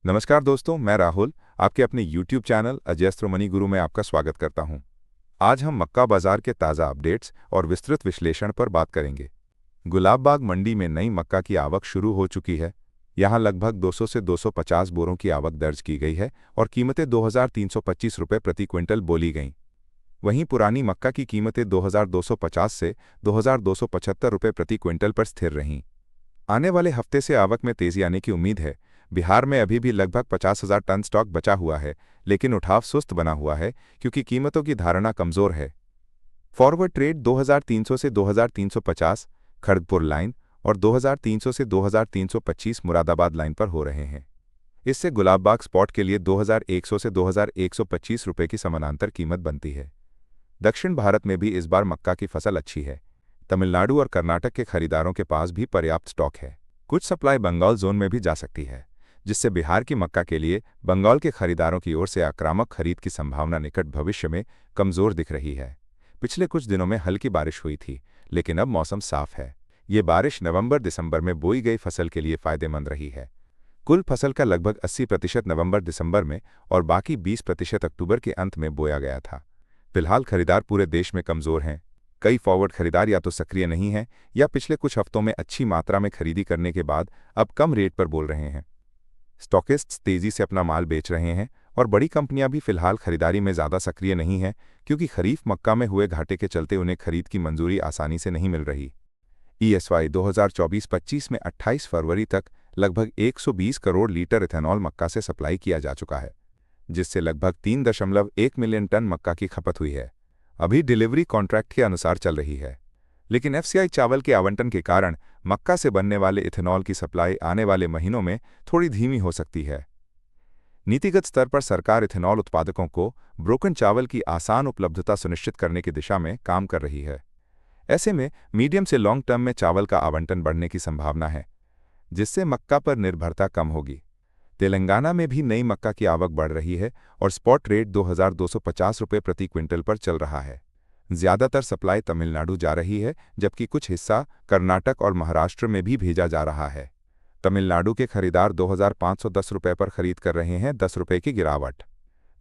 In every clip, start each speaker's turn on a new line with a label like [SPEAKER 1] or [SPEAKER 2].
[SPEAKER 1] नमस्कार दोस्तों, मैं राहुल आपके अपने YouTube चैनल अजयस्त्र मनी गुरु में आपका स्वागत करता हूं। आज हम मक्का बाजार के ताज़ा अपडेट्स और विस्तृत विश्लेषण पर बात करेंगे। गुलाबबाग मंडी में नई मक्का की आवक शुरू हो चुकी है। यहां लगभग 200 से 250 बोरों की आवक दर्ज की गई है और कीमतें 2325 रुपये प्रति क्विंटल बोली गईं। वहीं पुरानी मक्का की कीमतें 2250 से 2275 रुपये प्रति क्विंटल पर स्थिर रहीं। आने वाले हफ्ते से आवक में तेजी आने की उम्मीद है। बिहार में अभी भी लगभग 50,000 टन स्टॉक बचा हुआ है, लेकिन उठाव सुस्त बना हुआ है क्योंकि कीमतों की धारणा कमजोर है। फॉरवर्ड ट्रेड 2300 से 2350 खड़गपुर लाइन और 2300 से 2325 मुरादाबाद लाइन पर हो रहे हैं। इससे गुलाबबाग स्पॉट के लिए 2100 से 2125 रुपये की समानांतर कीमत बनती है। दक्षिण भारत में भी इस बार मक्का की फसल अच्छी है। तमिलनाडु और कर्नाटक के खरीदारों के पास भी पर्याप्त स्टॉक है। कुछ सप्लाई बंगाल जोन में भी जा सकती है, जिससे बिहार की मक्का के लिए बंगाल के खरीदारों की ओर से आक्रामक खरीद की संभावना निकट भविष्य में कमजोर दिख रही है। पिछले कुछ दिनों में हल्की बारिश हुई थी, लेकिन अब मौसम साफ है। ये बारिश नवंबर-दिसंबर में बोई गई फसल के लिए फायदेमंद रही है। कुल फसल का लगभग 80% नवंबर-दिसंबर में और बाकी 20% अक्टूबर के अंत में बोया गया था। फिलहाल खरीदार पूरे देश में कमजोर हैं। कई फॉरवर्ड खरीदार या तो सक्रिय नहीं हैं या पिछले कुछ हफ्तों में अच्छी मात्रा में खरीदी करने के बाद अब कम रेट पर बोल रहे हैं। स्टॉकिस्ट्स तेजी से अपना माल बेच रहे हैं और बड़ी कंपनियां भी फिलहाल खरीदारी में ज़्यादा सक्रिय नहीं हैं क्योंकि खरीफ मक्का में हुए घाटे के चलते उन्हें खरीद की मंजूरी आसानी से नहीं मिल रही। ESY 2024-25 में 28 फरवरी तक लगभग 120 करोड़ लीटर इथेनॉल मक्का से सप्लाई किया जा चुका है, जिससे लगभग 3.1 मिलियन टन मक्का की खपत हुई है। अभी डिलीवरी कॉन्ट्रैक्ट के अनुसार चल रही है, लेकिन FCI चावल के आवंटन के कारण मक्का से बनने वाले इथेनॉल की सप्लाई आने वाले महीनों में थोड़ी धीमी हो सकती है। नीतिगत स्तर पर सरकार इथेनॉल उत्पादकों को ब्रोकन चावल की आसान उपलब्धता सुनिश्चित करने की दिशा में काम कर रही है। ऐसे में मीडियम से लॉन्ग टर्म में चावल का आवंटन बढ़ने की संभावना है, जिससे मक्का पर निर्भरता कम होगी। तेलंगाना में भी नई मक्का की आवक बढ़ रही है और स्पॉट रेट 2250 रुपये प्रति क्विंटल पर चल रहा है। ज्यादातर सप्लाई तमिलनाडु जा रही है, जबकि कुछ हिस्सा कर्नाटक और महाराष्ट्र में भी भेजा जा रहा है। तमिलनाडु के खरीदार 2510 रुपये पर खरीद कर रहे हैं, 10 रुपये की गिरावट,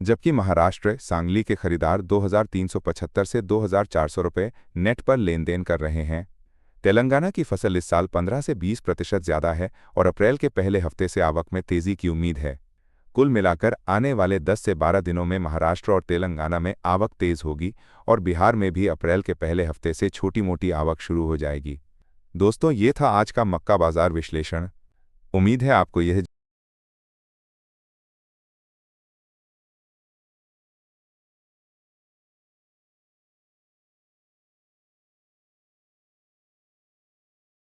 [SPEAKER 1] जबकि महाराष्ट्र सांगली के खरीदार 2375 से 2400 रुपये नेट पर लेन देन कर रहे हैं। तेलंगाना की फसल इस साल 15 से 20% ज्यादा है और अप्रैल के पहले हफ्ते से आवक में तेजी की उम्मीद है। कुल मिलाकर आने वाले 10 से 12 दिनों में महाराष्ट्र और तेलंगाना में आवक तेज होगी और बिहार में भी अप्रैल के पहले हफ्ते से छोटी मोटी आवक शुरू हो जाएगी। दोस्तों, ये था आज का मक्का बाजार विश्लेषण। उम्मीद है आपको यह